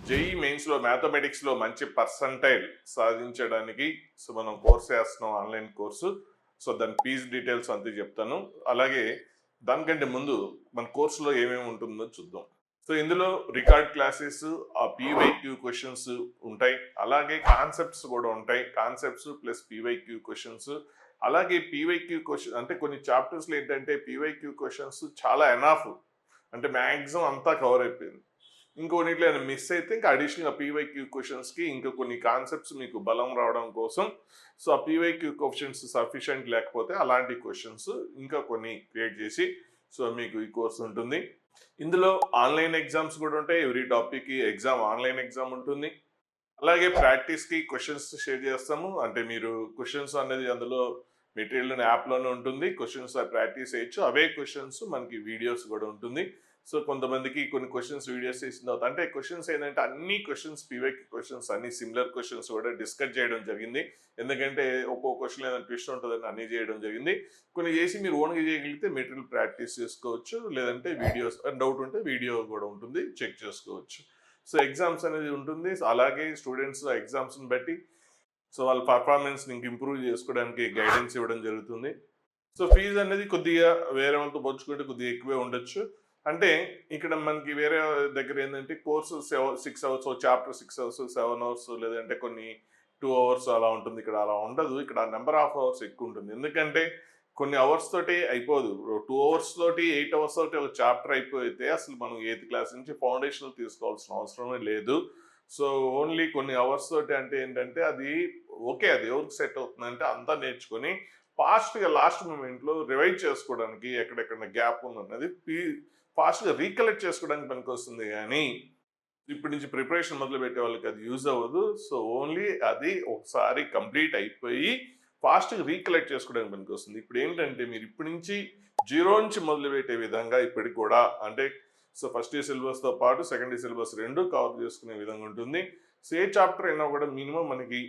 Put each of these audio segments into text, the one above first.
JEE మెయిన్స్లో మ్యాథమెటిక్స్లో మంచి percentile సాధించడానికి సో మనం కోర్స్ చేస్తున్నాం, ఆన్లైన్ కోర్సు. సో దాని ఫీజ్ డీటెయిల్స్ అంతా చెప్తాను. అలాగే దానికంటే ముందు మన కోర్సులో ఏమేమి ఉంటుందో చూద్దాం. సో ఇందులో రికార్డ్ క్లాసెస్, ఆ పీవైక్యూ క్వశ్చన్స్ ఉంటాయి. అలాగే కాన్సెప్ట్స్ కూడా ఉంటాయి. Concepts plus PYQ questions. అలాగే పీవైక్యూ క్వశ్చన్ అంటే కొన్ని చాప్టర్స్లో ఏంటంటే పీవైక్యూ క్వశ్చన్స్ చాలా ఎనాఫ్, అంటే మ్యాక్సిమం అంతా కవర్ అయిపోయింది. ఇంకొన్నిట్లో ఏమైనా మిస్ అయితే ఇంకా అడిషనల్గా పీవైక్యూ క్వశ్చన్స్కి ఇంకా కొన్ని కాన్సెప్ట్స్ మీకు బలం రావడం కోసం సో ఆ పీవైక్యూ క్వశ్చన్స్ సఫిషియెంట్ లేకపోతే అలాంటి క్వశ్చన్స్ ఇంకా కొన్ని క్రియేట్ చేసి సో మీకు ఈ కోర్స్ ఉంటుంది. ఇందులో ఆన్లైన్ ఎగ్జామ్స్ కూడా ఉంటాయి. ఎవ్రీ టాపిక్కి ఎగ్జామ్, ఆన్లైన్ ఎగ్జామ్ ఉంటుంది. అలాగే ప్రాక్టీస్కి క్వశ్చన్స్ షేర్ చేస్తాము. అంటే మీరు క్వశ్చన్స్ అనేది అందులో మెటీరియల్ యాప్లోనే ఉంటుంది. క్వశ్చన్స్ ప్రాక్టీస్ చేయొచ్చు. అవే క్వశ్చన్స్ మనకి వీడియోస్ కూడా ఉంటుంది. సో కొంతమందికి కొన్ని క్వశ్చన్స్ వీడియోస్ చేసిన తర్వాత అంటే క్వశ్చన్స్ ఏంటంటే అన్ని క్వశ్చన్స్ పీవైక్యూ క్వశ్చన్స్ అన్ని సిమిలర్ క్వశ్చన్స్ కూడా డిస్కస్ చేయడం జరిగింది. ఎందుకంటే ఒక్కో క్వశ్చన్ ఏదైనా ట్విస్ట్ ఉంటుందని అన్ని చేయడం జరిగింది. కొన్ని చేసి మీరు ఓన్గా చేయగలిగితే మెటీరియల్ ప్రాక్టీస్ చేసుకోవచ్చు. లేదంటే వీడియోస్ డౌట్ ఉంటే వీడియో కూడా ఉంటుంది, చెక్ చేసుకోవచ్చు. సో ఎగ్జామ్స్ అనేది ఉంటుంది. అలాగే స్టూడెంట్స్ ఎగ్జామ్స్ని బట్టి సో వాళ్ళ పర్ఫార్మెన్స్ని ఇంక ఇంప్రూవ్ చేసుకోవడానికి గైడెన్స్ ఇవ్వడం జరుగుతుంది. సో ఫీజు అనేది కొద్దిగా వేరే వాళ్ళతో పోల్చుకుంటే కొద్దిగా ఎక్కువే ఉండొచ్చు. అంటే ఇక్కడ మనకి వేరే దగ్గర ఏంటంటే course 6 hours, chapter 6 hours, 7 hours, లేదంటే కొన్ని 2 అవర్స్ అలా ఉంటుంది. ఇక్కడ అలా ఉండదు. ఇక్కడ నెంబర్ ఆఫ్ అవర్స్ ఎక్కువ ఉంటుంది. ఎందుకంటే కొన్ని అవర్స్ తోటి అయిపోదు. 2 అవర్స్ తోటి 8 అవర్స్ తోటి ఒక చాప్టర్ అయిపోతే అసలు మనం 8th క్లాస్ నుంచి ఫౌండేషన్ తీసుకోవాల్సిన అవసరమే లేదు. సో ఓన్లీ కొన్ని అవర్స్ తోటి అంటే ఏంటంటే అది ఓకే, అది ఎవరికి సెట్ అవుతుందంటే అంతా నేర్చుకొని ఫాస్ట్గా లాస్ట్ మూమెంట్లో రివైజ్ చేసుకోవడానికి ఎక్కడెక్కడ గ్యాప్ ఉందన్నది ఫాస్ట్గా రీకలెక్ట్ చేసుకోవడానికి పనికి వస్తుంది. కానీ ఇప్పటి నుంచి ప్రిపరేషన్ మొదలు పెట్టే వాళ్ళకి అది యూజ్ అవ్వదు. సో ఓన్లీ అది ఒకసారి కంప్లీట్ అయిపోయి ఫాస్ట్గా రీకలెక్ట్ చేసుకోవడానికి పనికి వస్తుంది. ఇప్పుడు ఏంటంటే మీరు ఇప్పటి నుంచి జీరో నుంచి మొదలు పెట్టే విధంగా ఇప్పటికి కూడా అంటే సో ఫస్ట్ ఇయర్ సిలబస్తో పాటు సెకండ్ ఇయర్ సిలబస్ రెండు కవర్ చేసుకునే విధంగా ఉంటుంది. సో ఏ చాప్టర్ అయినా కూడా మినిమం మనకి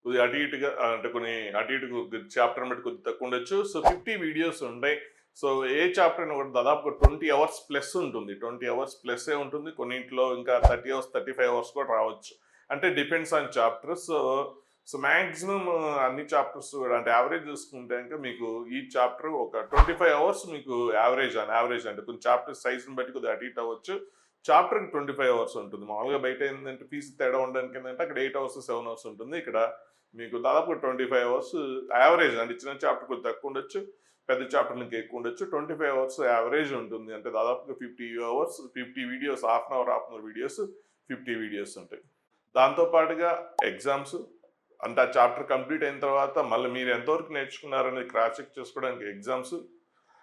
కొద్దిగా అటు ఇటుగా అంటే కొన్ని అటు ఇటు చాప్టర్ బట్టి కొద్దిగా తక్కువ ఉండొచ్చు. సో 50 వీడియోస్ ఉంటాయి. సో ఏ చాప్టర్ అయినా కూడా దాదాపు 20 అవర్స్ ప్లస్ ఉంటుంది. 20 అవర్స్ ప్లస్సే ఉంటుంది. కొన్నింటిలో ఇంకా 30 అవర్స్, 35 అవర్స్ కూడా రావచ్చు. అంటే depends on chapter. So maximum అన్ని చాప్టర్స్ కూడా అంటే యావరేజ్ చూసుకుంటే ఇంకా మీకు ఈ చాప్టర్ ఒక 25 అవర్స్ మీకు యావరేజ్ అంటే కొన్ని చాప్టర్ సైజ్ని బట్టి కొద్దిగా అటు ఇటు అవ్వచ్చు. చాప్టర్కి 25 అవర్స్ ఉంటుంది. మామూలుగా బయట ఏంటంటే ఫీజు తేడా ఉండడానికి ఏంటంటే అక్కడ 8 అవర్స్ 7 అవర్స్ ఉంటుంది. ఇక్కడ మీకు దాదాపు 25 అవర్స్ యావరేజ్ అంటే చిన్న చాప్టర్ కొద్దిగా తక్కువ ఉండొచ్చు, పెద్ద చాప్టర్ ఇంకా ఎక్కువ ఉండొచ్చు. 25 అవర్స్ యావరేజ్ ఉంటుంది. అంటే దాదాపుగా 50 hours, 50 videos, half an our videos, 50 videos ఉంటాయి. దాంతోపాటుగా ఎగ్జామ్స్ అంటే ఆ చాప్టర్ కంప్లీట్ అయిన తర్వాత మళ్ళీ మీరు ఎంతవరకు నేర్చుకున్నారనేది క్రాస్ చెక్ చేసుకోవడానికి ఎగ్జామ్స్.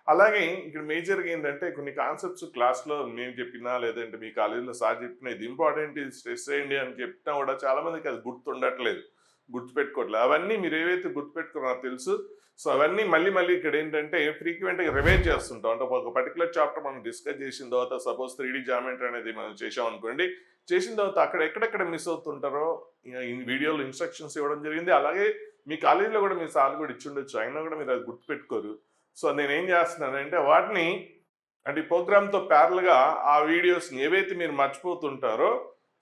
అలాగే ఇక్కడ మేజర్గా ఏంటంటే కొన్ని కాన్సెప్ట్స్ క్లాస్లో మేము చెప్పినా లేదంటే మీ కాలేజీలో సార్ చెప్పినా ఇది ఇంపార్టెంట్, ఇది స్ట్రెస్ చేయండి అని చెప్పినా కూడా చాలామందికి అది గుర్తుండట్లేదు, గుర్తుపెట్టుకోవట్లేదు. అవన్నీ మీరు ఏవైతే గుర్తుపెట్టుకున్నారో తెలుసు. సో అవన్నీ మళ్ళీ ఇక్కడ ఏంటంటే ఫ్రీక్వెంట్గా రివైజ్ చేస్తుంటాం. అంటే ఒక పర్టికులర్ చాప్టర్ మనం డిస్కస్ చేసిన తర్వాత సపోజ్ 3D జామెట్రీ అనేది మనం చేసాం అనుకోండి, చేసిన తర్వాత అక్కడ ఎక్కడెక్కడ మిస్ అవుతుంటారో ఈ వీడియోలో ఇన్స్ట్రక్షన్స్ ఇవ్వడం జరిగింది. అలాగే మీ కాలేజీలో కూడా మీ సార్ కూడా ఇచ్చి ఉండొచ్చు, అయినా కూడా మీరు అది గుర్తుపెట్టుకోరు. సో నేనేం చేస్తున్నానంటే వాటిని అంటే ఈ ప్రోగ్రామ్తో ప్యారల్గా ఆ వీడియోస్ని ఏవైతే మీరు మర్చిపోతుంటారో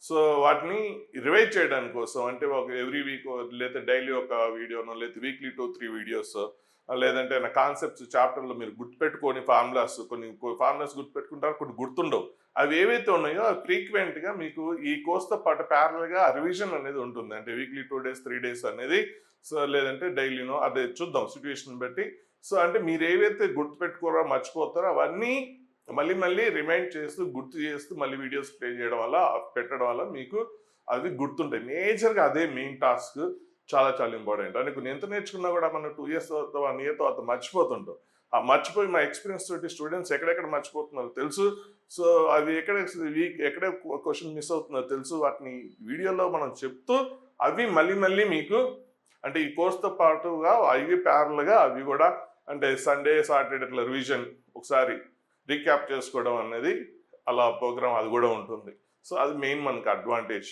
సో వాటిని రివైజ్ చేయడానికి కోసం అంటే ఒక ఎవ్రీ వీక్ లేదా డైలీ ఒక వీడియోనో లేదా వీక్లీ 2-3 వీడియోస్ లేదంటే నా కాన్సెప్ట్స్ చాప్టర్లో మీరు గుర్తుపెట్టుకొని కొన్ని ఫార్ములాస్ గుర్తుపెట్టుకుంటారు, కొన్ని గుర్తుండవు. అవి ఏవైతే ఉన్నాయో అవి ఫ్రీక్వెంట్గా మీకు ఈ కోర్స్తో పాటు ప్యారల్గా రివిజన్ అనేది ఉంటుంది. అంటే వీక్లీ 2 days 3 days అనేది సో లేదంటే డైలీనో అదే చూద్దాం సిచ్యువేషన్ బట్టి. సో అంటే మీరు ఏవైతే గుర్తుపెట్టుకోరో మర్చిపోతారో అవన్నీ మళ్ళీ రిమైండ్ చేస్తూ గుర్తు చేస్తూ మళ్ళీ వీడియోస్ ప్లే చేయడం వల్ల పెట్టడం వల్ల మీకు అవి గుర్తుంటాయి. మేజర్గా అదే మెయిన్ టాస్క్, చాలా చాలా ఇంపార్టెంట్. అంటే కొన్ని ఎంత నేర్చుకున్నా కూడా మనం 2 years తర్వాత 1 year తర్వాత మర్చిపోతుంటాం. ఆ మర్చిపోయి మా ఎక్స్పీరియన్స్ తోటి స్టూడెంట్స్ ఎక్కడెక్కడ మర్చిపోతున్నారో తెలుసు. సో అవి ఎక్కడ క్వశ్చన్ మిస్ అవుతుందో తెలుసు. వాటిని వీడియోలో మనం చెప్తూ అవి మళ్ళీ మీకు అంటే ఈ కోర్స్తో పాటుగా అవి ప్యారల్గా అవి కూడా అంటే సండే సాటర్డే అట్లా రివిజన్ ఒకసారి రీక్యాప్ చేసుకోవడం అనేది అలా ప్రోగ్రామ్ అది కూడా ఉంటుంది. సో అది మెయిన్ మనకి advantage.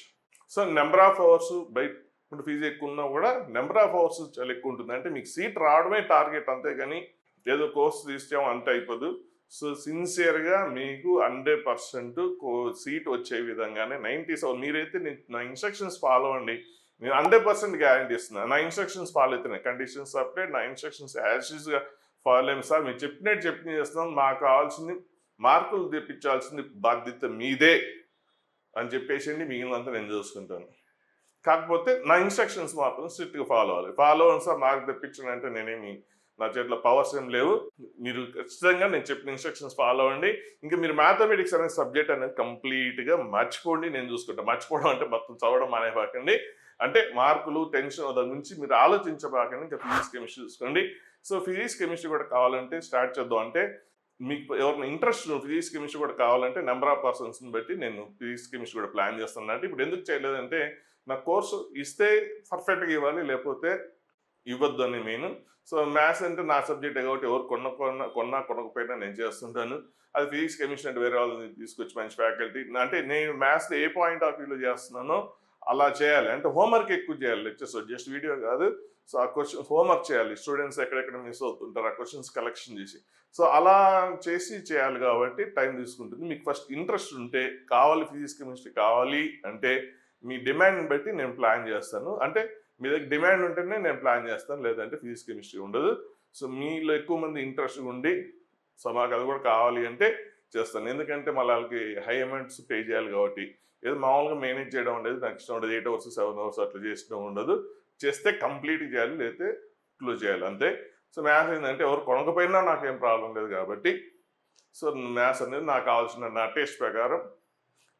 So number of hours బయట ఇప్పుడు ఫీజు ఎక్కువ ఉన్నా కూడా నెంబర్ ఆఫ్ అవర్స్ చాలా ఎక్కువ ఉంటుంది. అంటే మీకు సీట్ రావడమే టార్గెట్, అంతేగాని ఏదో కోర్స్ తీసాం అంతే అయిపోదు. సో సిన్సియర్గా మీకు 100% సీట్ వచ్చే విధంగానే 97 మీరైతే నా ఇన్స్ట్రక్షన్స్ ఫాలో అండి. నేను 100% గ్యారంటీ ఇస్తున్నాను. నా ఇన్స్ట్రక్షన్స్ ఫాలో అవుతున్నాయి. కండిషన్స్ అప్లై, నా ఇన్స్ట్రక్షన్స్ యాజ్గా ఫాలో అయ్యాము సార్. మీరు చెప్పినట్టు చేస్తున్నాం. మాకు కావాల్సింది మార్కులు తెప్పించాల్సింది బాధ్యత మీదే అని చెప్పేసి మిగిలినంతా నేను చూసుకుంటాను. కాకపోతే నా ఇన్స్ట్రక్షన్స్ మాత్రం స్ట్రిక్ట్గా ఫాలో అవ్వాలి. ఫాలో అవ్వండి సార్ మార్క్ తెప్పించండి అంటే నేనేమి నా చేతిలో పవర్స్ ఏం లేవు. మీరు ఖచ్చితంగా నేను చెప్పిన ఇన్స్ట్రక్షన్స్ ఫాలో అవ్వండి. ఇంకా మీరు మ్యాథమెటిక్స్ అనే సబ్జెక్ట్ అనేది కంప్లీట్గా మర్చిపోండి, నేను చూసుకుంటాను. మర్చిపోవడం అంటే మొత్తం చదవడం మానేపాకండి. అంటే మార్కులు టెన్షన్ దాని గురించి మీరు ఆలోచించబాకండి. ఇంకా ఫిజిక్స్ కెమిస్ట్రీ చూసుకోండి. సో ఫిజిక్స్ కెమిస్ట్రీ కూడా కావాలంటే స్టార్ట్ చేద్దాం. అంటే మీకు ఎవరైనా ఇంట్రెస్ట్ ఫిజిక్స్ కెమిస్ట్రీ కూడా కావాలంటే నెంబర్ ఆఫ్ పర్సన్స్ని బట్టి నేను ఫిజిక్స్ కెమిస్ట్రీ కూడా ప్లాన్ చేస్తున్నాను. అంటే ఇప్పుడు ఎందుకు చేయలేదంటే నా కోర్సు ఇస్తే పర్ఫెక్ట్గా ఇవ్వాలి, లేకపోతే ఇవ్వద్దు అని మెయిన్. సో మ్యాథ్స్ అంటే నా సబ్జెక్ట్ కాబట్టి ఎవరు కొనకపోయినా నేను చేస్తుంటాను. అది ఫిజిక్స్ కెమిస్ట్రీ అంటే వేరే వాళ్ళని తీసుకొచ్చి మంచి ఫ్యాకల్టీ, అంటే నేను మ్యాథ్స్ ఏ పాయింట్ ఆఫ్ వ్యూలో చేస్తున్నానో అలా చేయాలి. అంటే హోంవర్క్ ఎక్కువ చేయాలి లెక్చర్స్, జస్ట్ వీడియో కాదు. సో ఆ క్వశ్చన్ హోంవర్క్ చేయాలి. స్టూడెంట్స్ ఎక్కడెక్కడ మిస్ అవుతుంటారు ఆ క్వశ్చన్స్ కలెక్షన్ చేసి. సో అలా చేసి చేయాలి కాబట్టి టైం తీసుకుంటుంది. మీకు ఫస్ట్ ఇంట్రెస్ట్ ఉంటే కావాలి, ఫిజిక్స్ కెమిస్ట్రీ కావాలి అంటే మీ డిమాండ్ని బట్టి నేను ప్లాన్ చేస్తాను. అంటే మీ దగ్గర డిమాండ్ ఉంటేనే నేను ప్లాన్ చేస్తాను, లేదంటే ఫిజిక్స్ కెమిస్ట్రీ ఉండదు. సో మీలో ఎక్కువ మంది ఇంట్రెస్ట్ ఉండి సో మాకు అది కూడా కావాలి అంటే చేస్తాను. ఎందుకంటే మళ్ళీ వాళ్ళకి హై అమౌంట్స్ పే చేయాలి కాబట్టి. ఏదో మామూలుగా మేనేజ్ చేయడం ఉండదు, నాకు ఇష్టం ఉండదు. 8 hours 7 hours అట్లా చేసడం ఉండదు. చేస్తే కంప్లీట్ చేయాలి, లేకపోతే క్లోజ్ చేయాలి అంతే. సో మ్యాథ్స్ ఏంటంటే ఎవరు కొనకపోయినా నాకేం ప్రాబ్లం లేదు కాబట్టి సో మ్యాథ్స్ అనేది నాకు కావాల్సిన నా టేస్ట్ ప్రకారం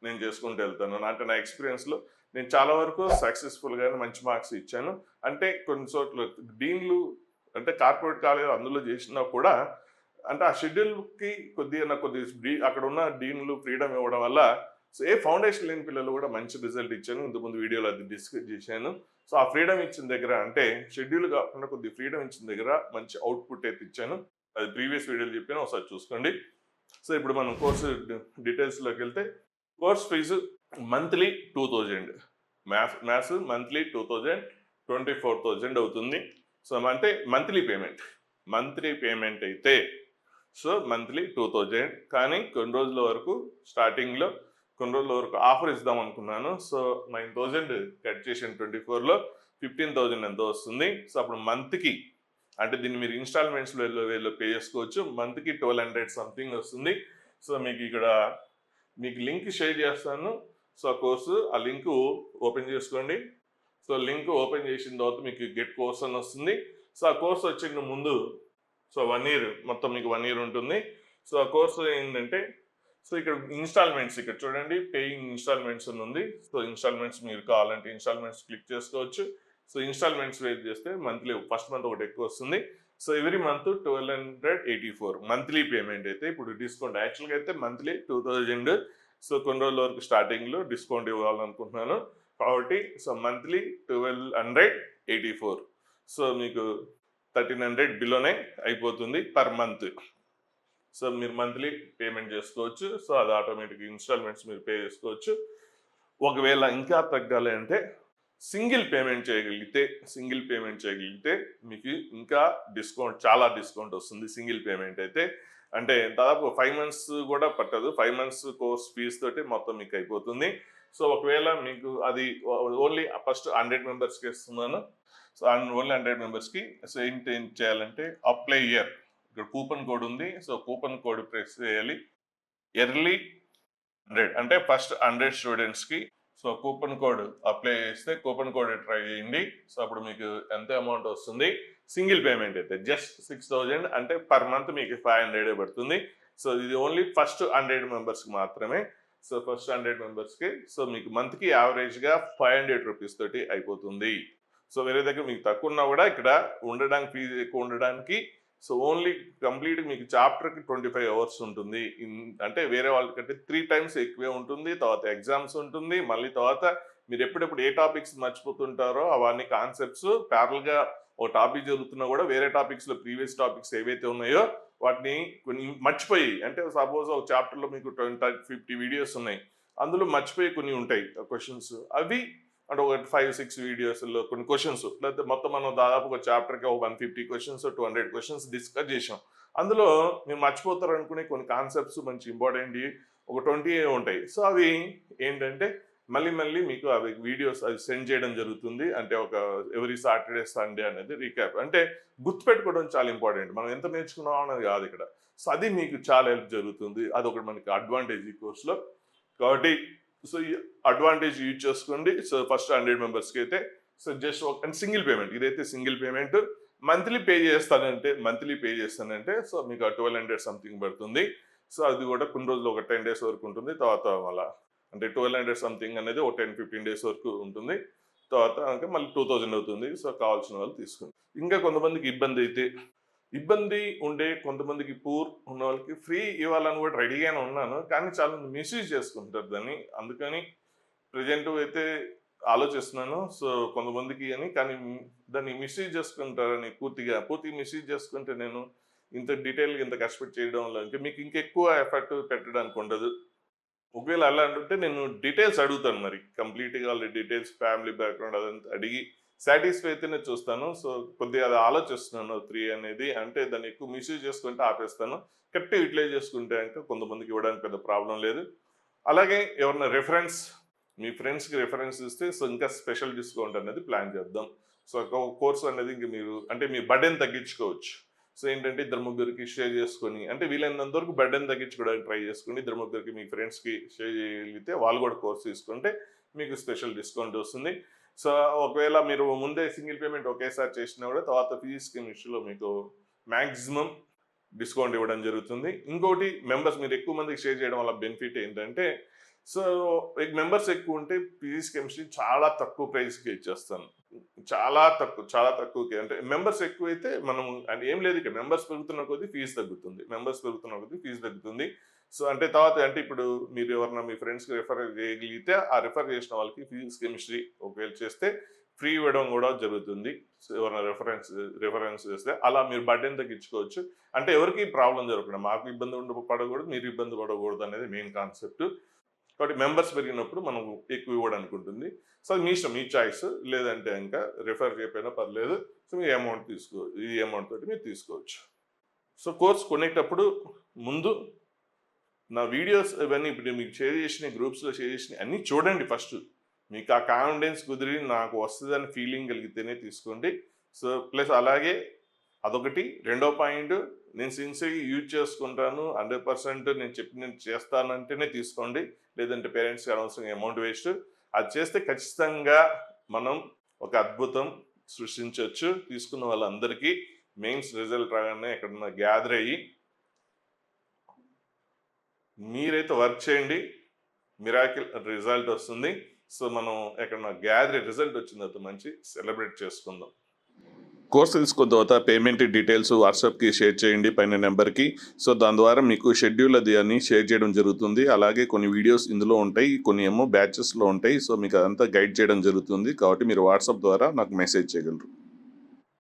నేను చేసుకుంటూ వెళ్తాను. అంటే నా ఎక్స్పీరియన్స్లో నేను చాలా వరకు సక్సెస్ఫుల్గానే మంచి మార్క్స్ ఇచ్చాను. అంటే కొన్ని చోట్ల డీన్లు అంటే కార్పొరేట్ కాలేజ్ అందులో చేసినా కూడా అంటే ఆ షెడ్యూల్కి అక్కడ ఉన్న డీన్లు ఫ్రీడమ్ ఇవ్వడం వల్ల సో ఏ ఫౌండేషన్ లేని పిల్లలు కూడా మంచి రిజల్ట్ ఇచ్చాను. ఇంతకుముందు వీడియోలో అది డిస్కస్ చేశాను. సో ఆ ఫ్రీడమ్ ఇచ్చిన దగ్గర అంటే షెడ్యూల్ కాకుండా కొద్ది ఫ్రీడమ్ ఇచ్చిన దగ్గర మంచి అవుట్పుట్ అయితే ఇచ్చాను. అది ప్రీవియస్ వీడియోలు చెప్పాను, ఒకసారి చూసుకోండి. సో ఇప్పుడు మనం కోర్సు డీటెయిల్స్లోకి వెళ్తే course fee monthly 2000, maths monthly 2000, 24,000 అవుతుంది. సో అంటే మంత్లీ పేమెంట్ అయితే సో మంత్లీ 2000. కానీ కొన్ని రోజుల వరకు స్టార్టింగ్లో కొన్ని రోజుల వరకు ఆఫర్ ఇద్దాం అనుకున్నాను. సో 9,000 కట్ చేసిన 24లో 15,000 ఎంతో వస్తుంది. సో అప్పుడు మంత్కి అంటే దీన్ని మీరు ఇన్స్టాల్మెంట్స్ వేలో పే చేసుకోవచ్చు. మంత్కి 1200 సంథింగ్ వస్తుంది. సో మీకు లింక్ షేర్ చేస్తాను. సో ఆ కోర్సు ఆ లింక్ ఓపెన్ చేసుకోండి. సో లింక్ ఓపెన్ చేసిన తర్వాత మీకు గెట్ కోర్స్ అని వస్తుంది. సో ఆ కోర్స్ వచ్చే ముందు సో 1 year మొత్తం మీకు 1 year ఉంటుంది. సో ఆ కోర్సు ఏంటంటే సో ఇక్కడ ఇన్స్టాల్మెంట్స్ ఇక్కడ చూడండి, పేయింగ్ ఇన్స్టాల్మెంట్స్ అని ఉంది. సో ఇన్స్టాల్మెంట్స్ మీరు కావాలంటే ఇన్స్టాల్మెంట్స్ క్లిక్ చేసుకోవచ్చు. సో ఇన్స్టాల్మెంట్స్ వేట్ చేస్తే మంత్లీ ఫస్ట్ మంత్ ఒకటి ఎక్కువ వస్తుంది. So every month 1284 monthly payment అయితే ఇప్పుడు డిస్కౌంట్ యాక్చువల్గా అయితే మంత్లీ 2000. సో కొన్ని రోజుల వరకు స్టార్టింగ్లో డిస్కౌంట్ ఇవ్వాలనుకుంటున్నాను కాబట్టి సో మంత్లీ 1284. సో మీకు 1300 బిలోనే అయిపోతుంది పర్ మంత్. సో మీరు మంత్లీ పేమెంట్ చేసుకోవచ్చు. సో అది ఆటోమేటిక్ ఇన్స్టాల్మెంట్స్ మీరు పే చేసుకోవచ్చు. ఒకవేళ ఇంకా తగ్గాలి అంటే సింగిల్ పేమెంట్ చేయగలిగితే మీకు ఇంకా చాలా డిస్కౌంట్ వస్తుంది. సింగిల్ పేమెంట్ అయితే అంటే దాదాపు 5 months కూడా పట్టదు. 5 months కోర్స్ ఫీజు తోటి మొత్తం మీకు అయిపోతుంది. సో ఒకవేళ మీకు అది ఓన్లీ ఫస్ట్ 100 members ఇస్తున్నాను. సో ఓన్లీ 100 members సో ఏం చేయాలంటే అప్లై ఇయర్, ఇక్కడ కూపన్ కోడ్ ఉంది. సో కూపన్ కోడ్ ప్రెస్ చేయాలి. ఎర్లీ 100 అంటే ఫస్ట్ 100 స్టూడెంట్స్కి సో కూపన్ కోడ్ అప్లై చేస్తే కూపన్ కోడ్ ట్రై చేయండి. సో అప్పుడు మీకు ఎంత అమౌంట్ వస్తుంది. సింగిల్ పేమెంట్ అయితే జస్ట్ 6000 అంటే పర్ మంత్ మీకు 500 పడుతుంది. సో ఇది ఓన్లీ ఫస్ట్ 100 members మాత్రమే. సో ఫస్ట్ 100 members సో మీకు మంత్కి యావరేజ్గా 500 రూపీస్ తోటి అయిపోతుంది. సో వేరే దగ్గర మీకు తక్కువ ఉన్నా కూడా ఇక్కడ ఉండడానికి ఫీజు ఎక్కువ ఉండడానికి సో ఓన్లీ కంప్లీట్ మీకు చాప్టర్కి 25 hours ఉంటుంది. అంటే వేరే వాళ్ళకంటే 3 times ఎక్కువే ఉంటుంది. తర్వాత ఎగ్జామ్స్ ఉంటుంది. మళ్ళీ తర్వాత మీరు ఎప్పుడెప్పుడు ఏ టాపిక్స్ మర్చిపోతుంటారో అవన్నీ కాన్సెప్ట్స్ ప్యారల్గా ఒక టాపిక్ చదువుతున్నా కూడా వేరే టాపిక్స్లో ప్రీవియస్ టాపిక్స్ ఏవైతే ఉన్నాయో వాటిని కొన్ని మర్చిపోయి, అంటే సపోజ్ ఒక చాప్టర్లో మీకు 20-50 వీడియోస్ ఉన్నాయి, అందులో మర్చిపోయి కొన్ని ఉంటాయి క్వశ్చన్స్, అవి అంటే ఒక 5-6 వీడియోస్లో కొన్ని క్వశ్చన్స్, లేకపోతే మొత్తం మనం దాదాపు ఒక చాప్టర్కి ఒక 150 క్వశ్చన్స్ 200 క్వశ్చన్స్ డిస్కస్ చేసాం. అందులో మీరు మర్చిపోతారు అనుకునే కొన్ని కాన్సెప్ట్స్ మంచి ఇంపార్టెంట్ ఒక 20 ఉంటాయి. సో అవి ఏంటంటే మళ్ళీ మీకు అవి వీడియోస్ అవి సెండ్ చేయడం జరుగుతుంది. అంటే ఒక ఎవ్రీ సాటర్డే సండే అనేది రీక్యాప్, అంటే గుర్తుపెట్టుకోవడం చాలా ఇంపార్టెంట్. మనం ఎంత నేర్చుకున్నాం అనేది కాదు ఇక్కడ. సో అది మీకు చాలా హెల్ప్ జరుగుతుంది. అది ఒకటి మనకి అడ్వాంటేజ్ ఈ కోర్సులో. కాబట్టి సో ఈ అడ్వాంటేజ్ యూజ్ చేసుకోండి. సో ఫస్ట్ 100 మెంబర్స్కి అయితే సో జస్ట్ ఒక సింగిల్ పేమెంట్, ఇదైతే సింగిల్ పేమెంట్. మంత్లీ పే చేస్తానంటే సో మీకు 1200 సంథింగ్ పడుతుంది. సో అది కూడా కొన్ని రోజులు ఒక 10 days వరకు ఉంటుంది. తర్వాత మళ్ళీ అంటే 1200 సంథింగ్ అనేది ఒక 10-15 days వరకు ఉంటుంది. తర్వాత అంటే మళ్ళీ 2000 అవుతుంది. సో కావాల్సిన వాళ్ళు తీసుకోండి. ఇంకా కొంతమందికి ఇబ్బంది ఉండే, కొంతమందికి పూర్ ఉన్న వాళ్ళకి ఫ్రీ ఇవ్వాలని కూడా రెడీగానే ఉన్నాను. కానీ చాలా మిస్యూజ్ చేసుకుంటారు దాన్ని. అందుకని ప్రజెంట్ అయితే ఆలోచిస్తున్నాను. సో కొంతమందికి అని, కానీ దాన్ని మిస్యూజ్ చేసుకుంటారని పూర్తిగా మిస్యూజ్ చేసుకుంటే నేను ఇంత డీటెయిల్గా ఇంత కష్టపడి చేయడంలో ఇంకా మీకు ఇంకెక్కువ ఎఫర్ట్ పెట్టడానికి ఉండదు. ఒకవేళ అలా అంటే నేను డీటెయిల్స్ అడుగుతాను, మరి కంప్లీట్గా వాళ్ళ డీటెయిల్స్, ఫ్యామిలీ బ్యాక్గ్రౌండ్ అదంతా అడిగి సాటిస్ఫై అయితేనే చూస్తాను. సో కొద్దిగా అది ఆలోచిస్తున్నాను 3 అనేది. అంటే దాన్ని ఎక్కువ మిస్యూజ్ చేసుకుంటే ఆపేస్తాను. కరెక్ట్గా యూటిలైజ్ చేసుకుంటే ఇంకా కొంతమందికి ఇవ్వడానికి పెద్ద ప్రాబ్లం లేదు. అలాగే ఎవరైనా మీ ఫ్రెండ్స్కి రెఫరెన్స్ ఇస్తే సో ఇంకా స్పెషల్ డిస్కౌంట్ అనేది ప్లాన్ చేద్దాం. సో కోర్స్ అనేది ఇంక మీరు అంటే మీ బర్డెన్ తగ్గించుకోవచ్చు. సో ఏంటంటే 2-3 షేర్ చేసుకొని, అంటే వీలైనంత వరకు బర్డెన్ తగ్గించుకోవడానికి ట్రై చేసుకోండి. 2-3 మీ ఫ్రెండ్స్కి షేర్ చేయగలిగితే వాళ్ళు కూడా కోర్స్ తీసుకుంటే మీకు స్పెషల్ డిస్కౌంట్ వస్తుంది. సో ఒకవేళ మీరు ముందే సింగిల్ పేమెంట్ ఒకేసారి చేసినా కూడా తర్వాత ఫీజ్ కెమిస్ట్రీలో మీకు మ్యాక్సిమం డిస్కౌంట్ ఇవ్వడం జరుగుతుంది. ఇంకోటి మీరు ఎక్కువ మందికి షేర్ చేయడం వల్ల బెనిఫిట్ ఏంటంటే, సో మెంబర్స్ ఎక్కువ ఉంటే ఫీజ్ కెమిస్ట్రీ చాలా తక్కువ ప్రైస్కి ఇచ్చేస్తాను. చాలా తక్కువకి. అంటే మెంబర్స్ ఎక్కువైతే మనం అంటే ఏం లేదు, ఇక్కడ మెంబర్స్ పెరుగుతున్న కొద్దీ ఫీజు తగ్గుతుంది. సో అంటే తర్వాత అంటే ఇప్పుడు మీరు ఎవరన్నా మీ ఫ్రెండ్స్కి రెఫర్ చేయగలిగితే ఆ రెఫర్ చేసిన వాళ్ళకి ఫీజ్ కెమిస్ట్రీ ఒకవేళ చేస్తే ఫ్రీ ఇవ్వడం కూడా జరుగుతుంది. సో ఎవరైనా రెఫరెన్స్ చేస్తే అలా మీరు బర్డెన్ తగ్గించుకోవచ్చు. అంటే ఎవరికి ప్రాబ్లం జరగకుండా, మాకు ఇబ్బంది పడకూడదు, మీరు ఇబ్బంది పడకూడదు అనేది మెయిన్ కాన్సెప్ట్. కాబట్టి మెంబర్స్ పెరిగినప్పుడు మనం ఎక్కువ ఇవ్వడానికి ఉంటుంది. సో మీ ఇష్టం, మీ చాయిస్. లేదంటే ఇంకా రెఫర్ చేయకపోయినా పర్లేదు. సో మీ అమౌంట్ ఈ అమౌంట్ తోటి మీరు తీసుకోవచ్చు. సో కోర్స్ కొనేటప్పుడు ముందు నా వీడియోస్ ఇవన్నీ ఇప్పుడు మీకు షేర్ చేసిన గ్రూప్స్లో షేర్ చేసిన అన్నీ చూడండి. ఫస్ట్ మీకు ఆ కాన్ఫిడెన్స్ కుదిరి నాకు వస్తుందని ఫీలింగ్ కలిగితేనే తీసుకోండి. సో ప్లస్ అలాగే అదొకటి. రెండో పాయింట్, నేను సిన్సియర్గా యూజ్ చేసుకుంటాను, 100% నేను చెప్పినట్టు చేస్తానంటేనే తీసుకోండి. లేదంటే పేరెంట్స్కి అనవసరంగా అమౌంట్ వేస్ట్. అది చేస్తే ఖచ్చితంగా మనం ఒక అద్భుతం సృష్టించవచ్చు. తీసుకున్న వాళ్ళందరికీ మెయిన్స్ రిజల్ట్ రాగానే ఎక్కడన్నా గ్యాదర్ అయ్యి మీరైతే వర్క్ చేయండి, మిరాకిల్ రిజల్ట్ వస్తుంది. సో మనం ఎక్కడన్నా గ్యాదర్ రిజల్ట్ వచ్చిన తర్వాత మంచి సెలబ్రేట్ చేసుకుందాం. కోర్స్ తీసుకున్న తర్వాత పేమెంట్ డీటెయిల్స్ వాట్సాప్కి షేర్ చేయండి పైన నెంబర్కి. సో దాని ద్వారా మీకు షెడ్యూల్ అది అని షేర్ చేయడం జరుగుతుంది. అలాగే కొన్ని వీడియోస్ ఇందులో ఉంటాయి, కొన్ని ఏమో బ్యాచెస్లో ఉంటాయి. సో మీకు అదంతా గైడ్ చేయడం జరుగుతుంది. కాబట్టి మీరు వాట్సాప్ ద్వారా నాకు మెసేజ్ చేయగలరు.